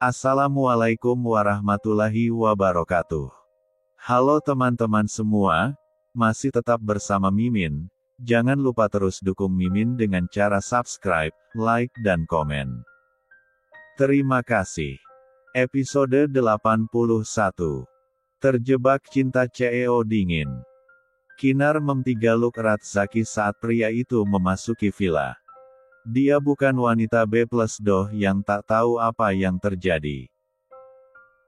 Assalamualaikum warahmatullahi wabarakatuh. Halo teman-teman semua, masih tetap bersama Mimin. Jangan lupa terus dukung Mimin dengan cara subscribe, like, dan komen. Terima kasih. Episode 81. Terjebak cinta CEO dingin. Kinar memtigaluk erat Zaki saat pria itu memasuki villa. Dia bukan wanita B+doh yang tak tahu apa yang terjadi.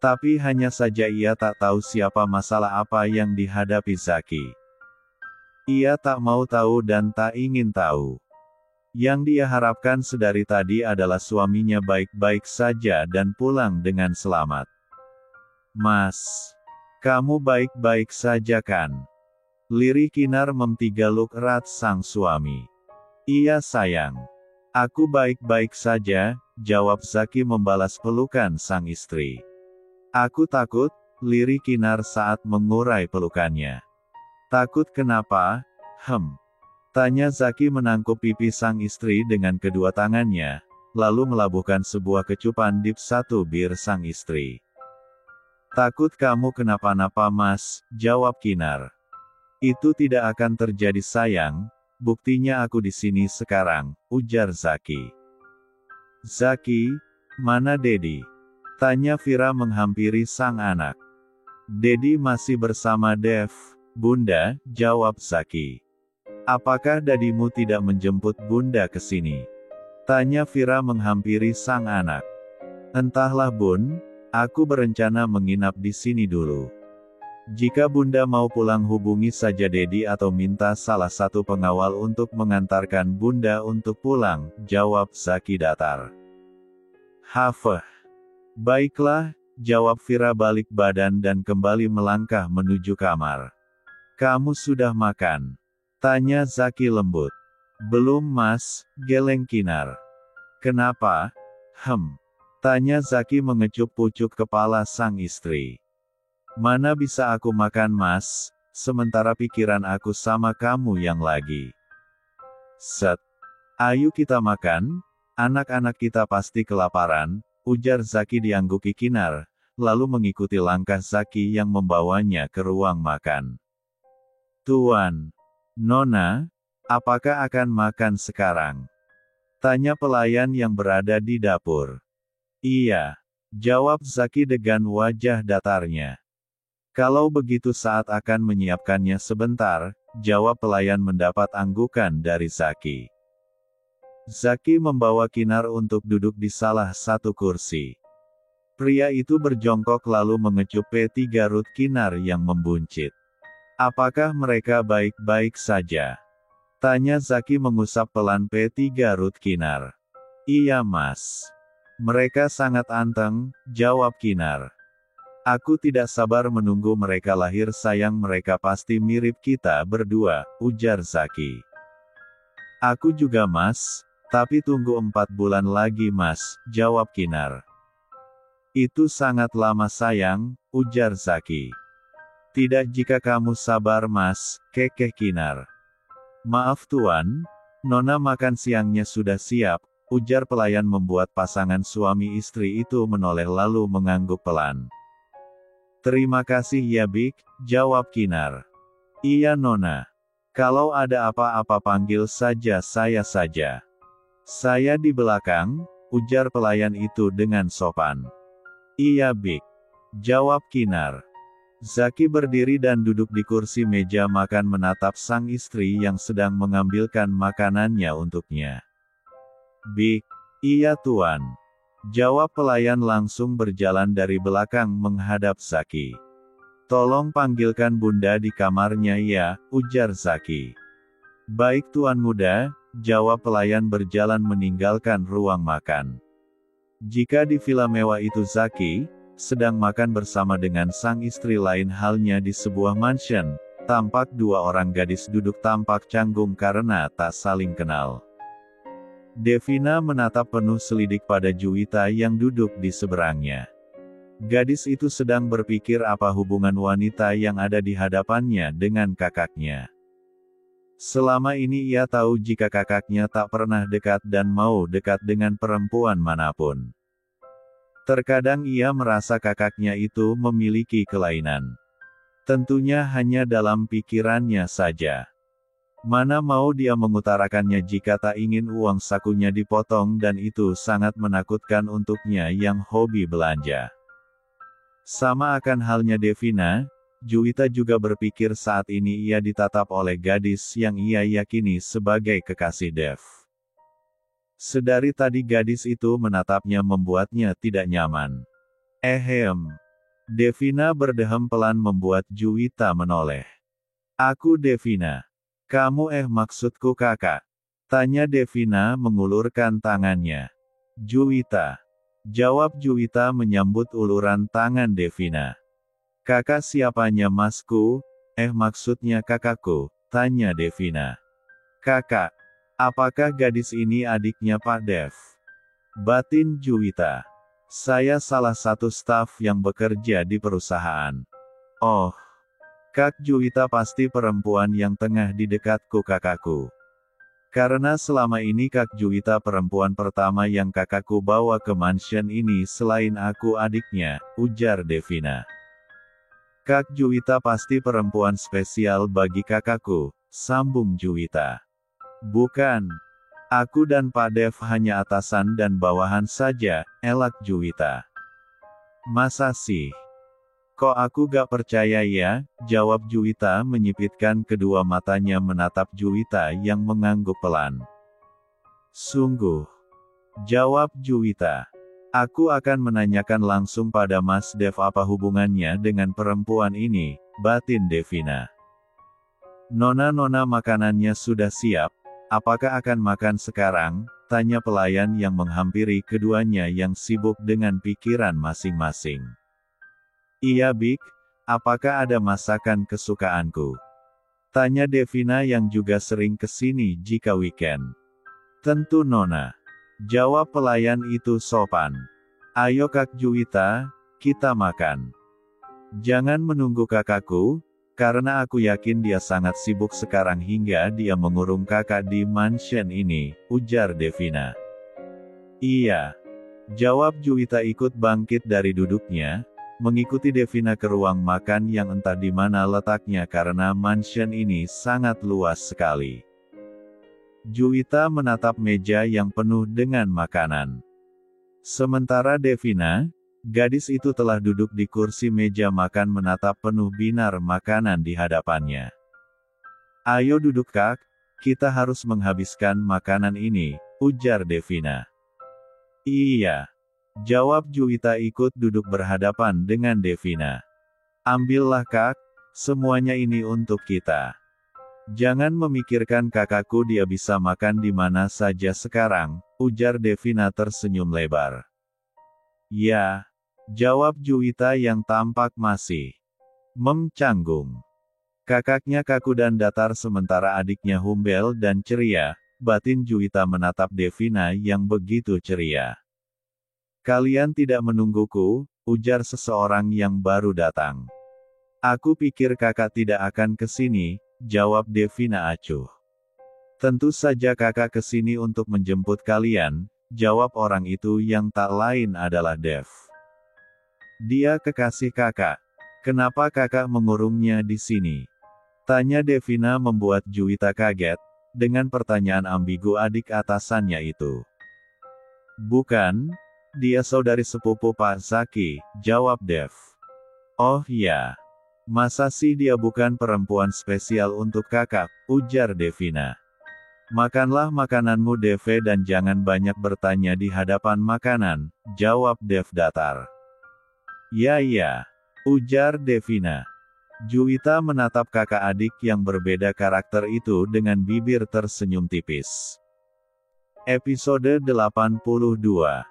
Tapi hanya saja ia tak tahu siapa masalah apa yang dihadapi Zaki. Ia tak mau tahu dan tak ingin tahu. Yang dia harapkan sedari tadi adalah suaminya baik-baik saja dan pulang dengan selamat. Mas, kamu baik-baik saja kan? Lirih Kinar memtigaluk erat sang suami. Iya sayang. Aku baik-baik saja, jawab Zaki membalas pelukan sang istri. Aku takut, lirih Kinar saat mengurai pelukannya. Takut kenapa? Tanya Zaki menangkup pipi sang istri dengan kedua tangannya, lalu melabuhkan sebuah kecupan dip satu bir sang istri. Takut kamu kenapa-napa mas, jawab Kinar. Itu tidak akan terjadi sayang. Buktinya aku di sini sekarang, ujar Zaki. Zaki, mana Dedi? Tanya Vira menghampiri sang anak. Dedi masih bersama Dev, Bunda, jawab Zaki. Apakah dadimu tidak menjemput Bunda ke sini? Tanya Vira menghampiri sang anak. Entahlah Bun, aku berencana menginap di sini dulu. Jika Bunda mau pulang hubungi saja Dedi atau minta salah satu pengawal untuk mengantarkan Bunda untuk pulang, jawab Zaki datar. Hafeh. Baiklah, jawab Vira balik badan dan kembali melangkah menuju kamar. Kamu sudah makan? Tanya Zaki lembut. Belum mas, geleng Kinar. Kenapa? Tanya Zaki mengecup pucuk kepala sang istri. Mana bisa aku makan mas, sementara pikiran aku sama kamu yang lagi. Set. Ayo kita makan, anak-anak kita pasti kelaparan, ujar Zaki diangguki Kinar, lalu mengikuti langkah Zaki yang membawanya ke ruang makan. Tuan, Nona, apakah akan makan sekarang? Tanya pelayan yang berada di dapur. Iya, jawab Zaki dengan wajah datarnya. Kalau begitu saat akan menyiapkannya sebentar, jawab pelayan mendapat anggukan dari Zaki. Zaki membawa Kinar untuk duduk di salah satu kursi. Pria itu berjongkok lalu mengecup P3 Ruth Kinar yang membuncit. Apakah mereka baik-baik saja? Tanya Zaki mengusap pelan P3 Ruth Kinar. Iya mas. Mereka sangat anteng, jawab Kinar. Aku tidak sabar menunggu mereka lahir sayang mereka pasti mirip kita berdua, ujar Zaki. Aku juga mas, tapi tunggu 4 bulan lagi mas, jawab Kinar. Itu sangat lama sayang, ujar Zaki. Tidak jika kamu sabar mas, kekeh Kinar. Maaf tuan, Nona makan siangnya sudah siap, ujar pelayan membuat pasangan suami istri itu menoleh lalu mengangguk pelan. Terima kasih ya Bik, jawab Kinar. Iya Nona. Kalau ada apa-apa panggil saja saya saja. Saya di belakang, ujar pelayan itu dengan sopan. Iya Bik, jawab Kinar. Zaki berdiri dan duduk di kursi meja makan menatap sang istri yang sedang mengambilkan makanannya untuknya. Bik, iya tuan. Jawab pelayan langsung berjalan dari belakang menghadap Zaki. Tolong panggilkan Bunda di kamarnya ya, ujar Zaki. Baik tuan muda, jawab pelayan berjalan meninggalkan ruang makan. Jika di villa mewah itu Zaki sedang makan bersama dengan sang istri lain halnya di sebuah mansion, tampak dua orang gadis duduk tampak canggung karena tak saling kenal. Devina menatap penuh selidik pada Juwita yang duduk di seberangnya. Gadis itu sedang berpikir apa hubungan wanita yang ada di hadapannya dengan kakaknya. Selama ini ia tahu jika kakaknya tak pernah dekat dan mau dekat dengan perempuan manapun. Terkadang ia merasa kakaknya itu memiliki kelainan. Tentunya hanya dalam pikirannya saja. Mana mau dia mengutarakannya jika tak ingin uang sakunya dipotong dan itu sangat menakutkan untuknya yang hobi belanja. Sama akan halnya Devina, Juwita juga berpikir saat ini ia ditatap oleh gadis yang ia yakini sebagai kekasih Dev. Sedari tadi gadis itu menatapnya membuatnya tidak nyaman. Devina berdehem pelan membuat Juwita menoleh. Aku Devina. Kamu maksudku kakak. Tanya Devina mengulurkan tangannya. Juwita. Jawab Juwita menyambut uluran tangan Devina. Kakak siapanya masku? Maksudnya kakakku, tanya Devina. Kakak. Apakah gadis ini adiknya Pak Dev? Batin Juwita. Saya salah satu staf yang bekerja di perusahaan. Oh. Kak Juwita pasti perempuan yang tengah di dekatku kakakku. Karena selama ini Kak Juwita perempuan pertama yang kakakku bawa ke mansion ini selain aku adiknya, ujar Devina. Kak Juwita pasti perempuan spesial bagi kakakku, sambung Juwita. Bukan. Aku dan Pak Dev hanya atasan dan bawahan saja, elak Juwita. Masa sih? Kok aku gak percaya ya? Jawab Juwita menyipitkan kedua matanya menatap Juwita yang mengangguk pelan. Sungguh. Jawab Juwita. Aku akan menanyakan langsung pada Mas Dev apa hubungannya dengan perempuan ini, batin Devina. Nona makanannya sudah siap. Apakah akan makan sekarang? Tanya pelayan yang menghampiri keduanya yang sibuk dengan pikiran masing-masing. Iya Bik, apakah ada masakan kesukaanku? Tanya Devina yang juga sering kesini jika weekend. Tentu Nona. Jawab pelayan itu sopan. Ayo Kak Juwita, kita makan. Jangan menunggu kakakku, karena aku yakin dia sangat sibuk sekarang hingga dia mengurung kakak di mansion ini, ujar Devina. Iya. Jawab Juwita ikut bangkit dari duduknya, mengikuti Devina ke ruang makan yang entah di mana letaknya karena mansion ini sangat luas sekali. Juwita menatap meja yang penuh dengan makanan. Sementara Devina, gadis itu telah duduk di kursi meja makan menatap penuh binar makanan di hadapannya. Ayo duduk Kak, kita harus menghabiskan makanan ini, ujar Devina. Iya. Jawab Juwita ikut duduk berhadapan dengan Devina. Ambillah Kak, semuanya ini untuk kita. Jangan memikirkan kakakku dia bisa makan di mana saja sekarang, ujar Devina tersenyum lebar. Ya. Jawab Juwita yang tampak masih canggung. Kakaknya kaku dan datar sementara adiknya humbel dan ceria, batin Juwita menatap Devina yang begitu ceria. Kalian tidak menungguku, ujar seseorang yang baru datang. Aku pikir kakak tidak akan kesini, jawab Devina acuh. Tentu saja kakak kesini untuk menjemput kalian, jawab orang itu yang tak lain adalah Dev. Dia kekasih kakak. Kenapa kakak mengurungnya di sini? Tanya Devina membuat Juwita kaget, dengan pertanyaan ambigu adik atasannya itu. Bukan, dia saudari sepupu Pak Zaki, jawab Dev. Oh ya. Masa sih dia bukan perempuan spesial untuk kakak, ujar Devina. Makanlah makananmu Dev dan jangan banyak bertanya di hadapan makanan, jawab Dev datar. Ya, ujar Devina. Juwita menatap kakak adik yang berbeda karakter itu dengan bibir tersenyum tipis. Episode 82.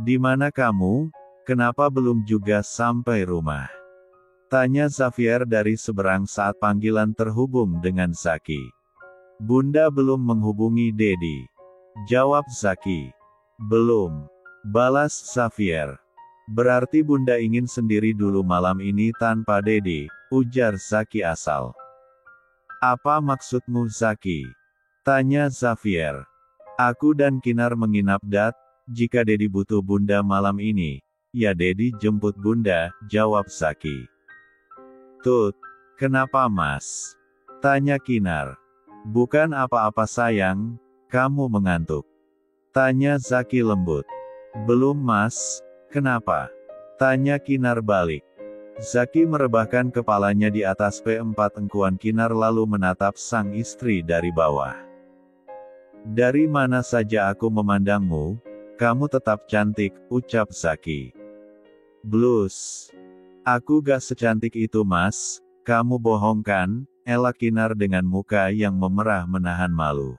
Di mana kamu? Kenapa belum juga sampai rumah? Tanya Xavier dari seberang saat panggilan terhubung dengan Zaki. Bunda belum menghubungi Dedi. Jawab Zaki. Belum. Balas Xavier. Berarti Bunda ingin sendiri dulu malam ini tanpa Dedi, ujar Zaki asal. Apa maksudmu Zaki? Tanya Xavier. Aku dan Kinar menginap jika Dedi butuh Bunda malam ini, Ya Dedi jemput bunda, jawab Zaki. Tut, kenapa mas? Tanya Kinar. Bukan apa-apa sayang, kamu mengantuk. Tanya Zaki lembut. Belum mas, kenapa? Tanya Kinar balik. Zaki merebahkan kepalanya di atas P4 engkuan Kinar lalu menatap sang istri dari bawah. Dari mana saja aku memandangmu, kamu tetap cantik, ucap Zaki. Blus. Aku gak secantik itu mas, kamu bohong kan, elak Kinar dengan muka yang memerah menahan malu.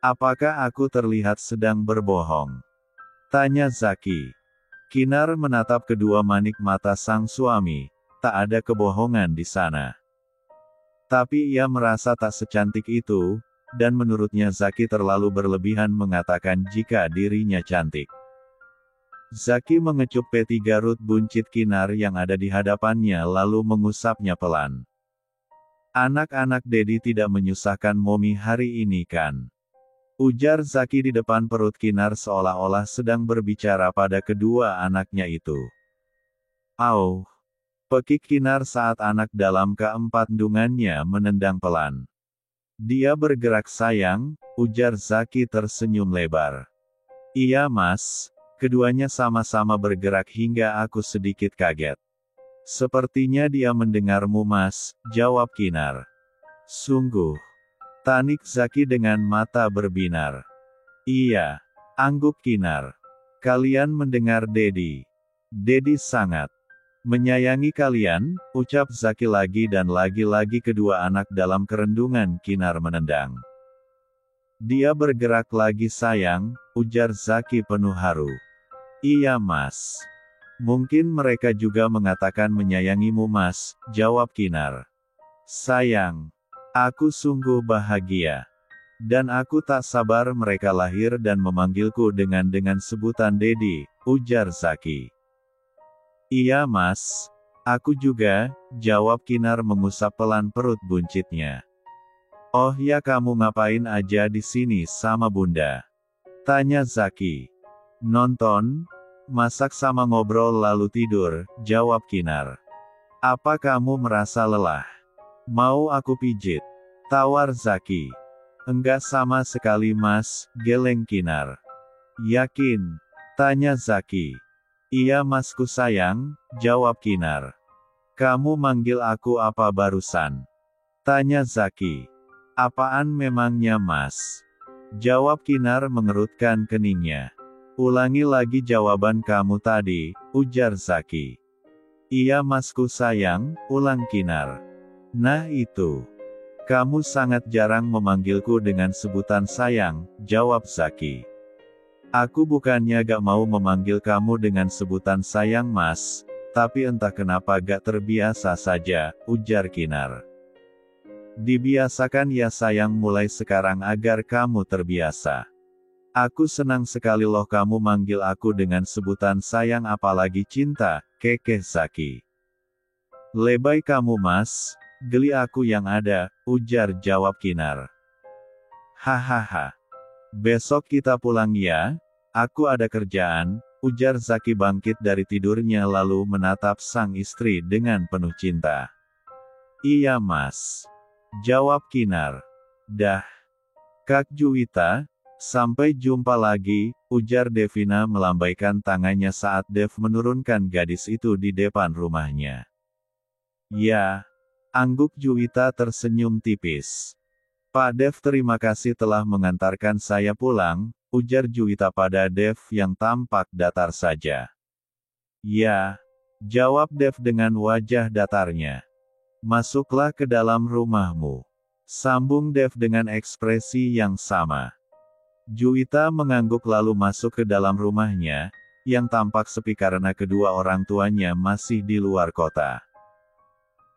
Apakah aku terlihat sedang berbohong? Tanya Zaki. Kinar menatap kedua manik mata sang suami, tak ada kebohongan di sana. Tapi ia merasa tak secantik itu, dan menurutnya Zaki terlalu berlebihan mengatakan jika dirinya cantik. Zaki mengecup P3 Rut buncit Kinar yang ada di hadapannya lalu mengusapnya pelan. Anak-anak Dedi tidak menyusahkan Momi hari ini kan? Ujar Zaki di depan perut Kinar seolah-olah sedang berbicara pada kedua anaknya itu. Au! Pekik Kinar saat anak dalam keempat kandungannya menendang pelan. Dia bergerak sayang, ujar Zaki tersenyum lebar. Iya mas, keduanya sama-sama bergerak hingga aku sedikit kaget. Sepertinya dia mendengarmu mas, jawab Kinar. Sungguh. Tanik Zaki dengan mata berbinar. Iya, angguk Kinar. Kalian mendengar Dedi. Dedi sangat menyayangi kalian, ucap Zaki lagi dan lagi-lagi kedua anak dalam kerendungan Kinar menendang. Dia bergerak lagi sayang, ujar Zaki penuh haru. Iya mas. Mungkin mereka juga mengatakan menyayangimu mas, jawab Kinar. Sayang. Aku sungguh bahagia. Dan aku tak sabar mereka lahir dan memanggilku dengan sebutan Dedi, ujar Zaki. Iya mas, aku juga, jawab Kinar mengusap pelan perut buncitnya. Oh ya kamu ngapain aja di sini sama bunda? Tanya Zaki. Nonton, masak sama ngobrol lalu tidur, jawab Kinar. Apa kamu merasa lelah? Mau aku pijit? Tawar Zaki. Enggak sama sekali mas, geleng Kinar. Yakin? Tanya Zaki. Iya masku sayang, jawab Kinar. Kamu manggil aku apa barusan? Tanya Zaki. Apaan memangnya mas? Jawab Kinar mengerutkan keningnya. Ulangi lagi jawaban kamu tadi, ujar Zaki. Iya masku sayang, ulang Kinar. Nah itu. Kamu sangat jarang memanggilku dengan sebutan sayang, jawab Zaki. Aku bukannya gak mau memanggil kamu dengan sebutan sayang mas, tapi entah kenapa gak terbiasa saja, ujar Kinar. Dibiasakan ya sayang mulai sekarang agar kamu terbiasa. Aku senang sekali loh kamu manggil aku dengan sebutan sayang apalagi cinta, kekeh Zaki. Lebay kamu mas, geli aku yang ada, ujar jawab Kinar. Hahaha. Besok kita pulang ya, aku ada kerjaan, ujar Zaki bangkit dari tidurnya lalu menatap sang istri dengan penuh cinta. Iya mas. Jawab Kinar. Dah. Kak Juwita, sampai jumpa lagi, ujar Devina melambaikan tangannya saat Dev menurunkan gadis itu di depan rumahnya. Ya. Angguk Juwita tersenyum tipis. Pak Dev terima kasih telah mengantarkan saya pulang, ujar Juwita pada Dev yang tampak datar saja. Ya. Jawab Dev dengan wajah datarnya. Masuklah ke dalam rumahmu. Sambung Dev dengan ekspresi yang sama. Juwita mengangguk lalu masuk ke dalam rumahnya, yang tampak sepi karena kedua orang tuanya masih di luar kota.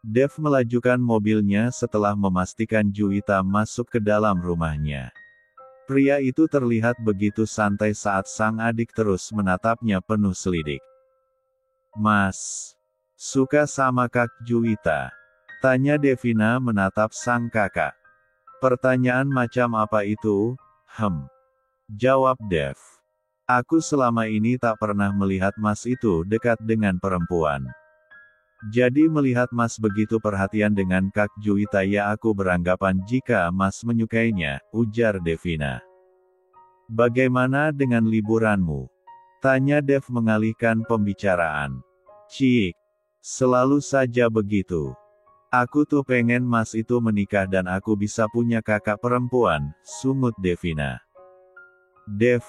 Dev melajukan mobilnya setelah memastikan Juwita masuk ke dalam rumahnya. Pria itu terlihat begitu santai saat sang adik terus menatapnya penuh selidik. Mas, suka sama Kak Juwita? Tanya Devina menatap sang kakak. Pertanyaan macam apa itu? Jawab Dev. Aku selama ini tak pernah melihat Mas itu dekat dengan perempuan. Jadi melihat Mas begitu perhatian dengan Kak Juwita, ya aku beranggapan jika Mas menyukainya, ujar Devina. Bagaimana dengan liburanmu? Tanya Dev mengalihkan pembicaraan. Cik, selalu saja begitu. Aku tuh pengen Mas itu menikah dan aku bisa punya kakak perempuan, sungut Devina. Dev,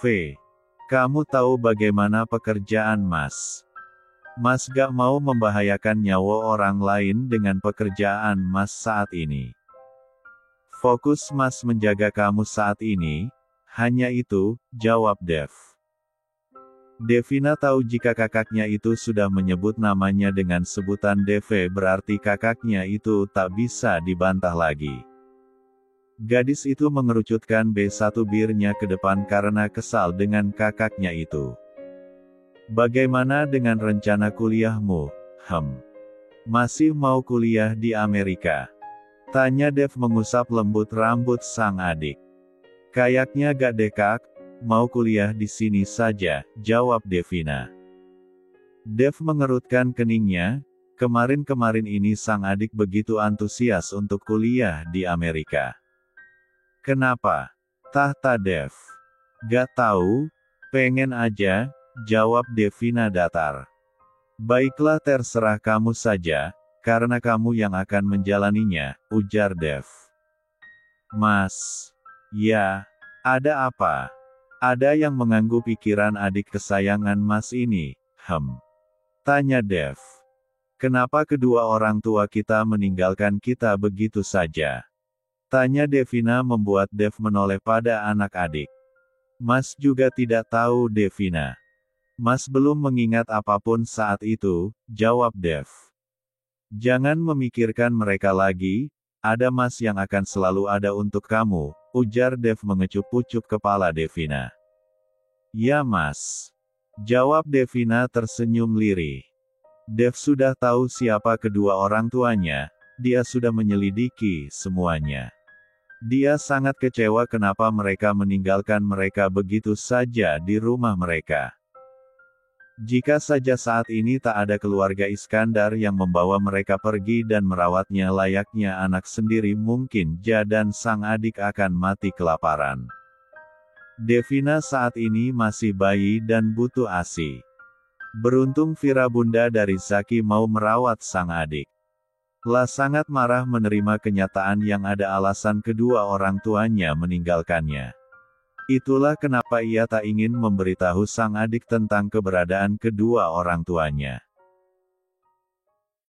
kamu tahu bagaimana pekerjaan Mas? Mas gak mau membahayakan nyawa orang lain dengan pekerjaan Mas saat ini. Fokus Mas menjaga kamu saat ini, hanya itu, jawab Dev. Devina tahu jika kakaknya itu sudah menyebut namanya dengan sebutan Dev, berarti kakaknya itu tak bisa dibantah lagi. Gadis itu mengerucutkan B1 birnya ke depan karena kesal dengan kakaknya itu. Bagaimana dengan rencana kuliahmu? Masih mau kuliah di Amerika? Tanya Dev mengusap lembut rambut sang adik. Kayaknya gak deh Kak, mau kuliah di sini saja, jawab Devina. Dev mengerutkan keningnya, kemarin-kemarin ini sang adik begitu antusias untuk kuliah di Amerika. Kenapa? Tahta Dev. Gak tahu, pengen aja, jawab Devina datar. Baiklah terserah kamu saja, karena kamu yang akan menjalaninya, ujar Dev. Mas. Ya, ada apa? Ada yang mengganggu pikiran adik kesayangan Mas ini, tanya Dev. Kenapa kedua orang tua kita meninggalkan kita begitu saja? Tanya Devina membuat Dev menoleh pada anak adik. Mas juga tidak tahu Devina. Mas belum mengingat apapun saat itu, jawab Dev. Jangan memikirkan mereka lagi, ada Mas yang akan selalu ada untuk kamu, ujar Dev mengecup-ucup kepala Devina. Ya Mas. Jawab Devina tersenyum lirih. Dev sudah tahu siapa kedua orang tuanya, dia sudah menyelidiki semuanya. Dia sangat kecewa kenapa mereka meninggalkan mereka begitu saja di rumah mereka. Jika saja saat ini tak ada keluarga Iskandar yang membawa mereka pergi dan merawatnya layaknya anak sendiri, mungkin Ja dan sang adik akan mati kelaparan. Devina saat ini masih bayi dan butuh ASI. Beruntung Vira bunda dari Zaki mau merawat sang adik. La sangat marah menerima kenyataan yang ada alasan kedua orang tuanya meninggalkannya. Itulah kenapa ia tak ingin memberitahu sang adik tentang keberadaan kedua orang tuanya.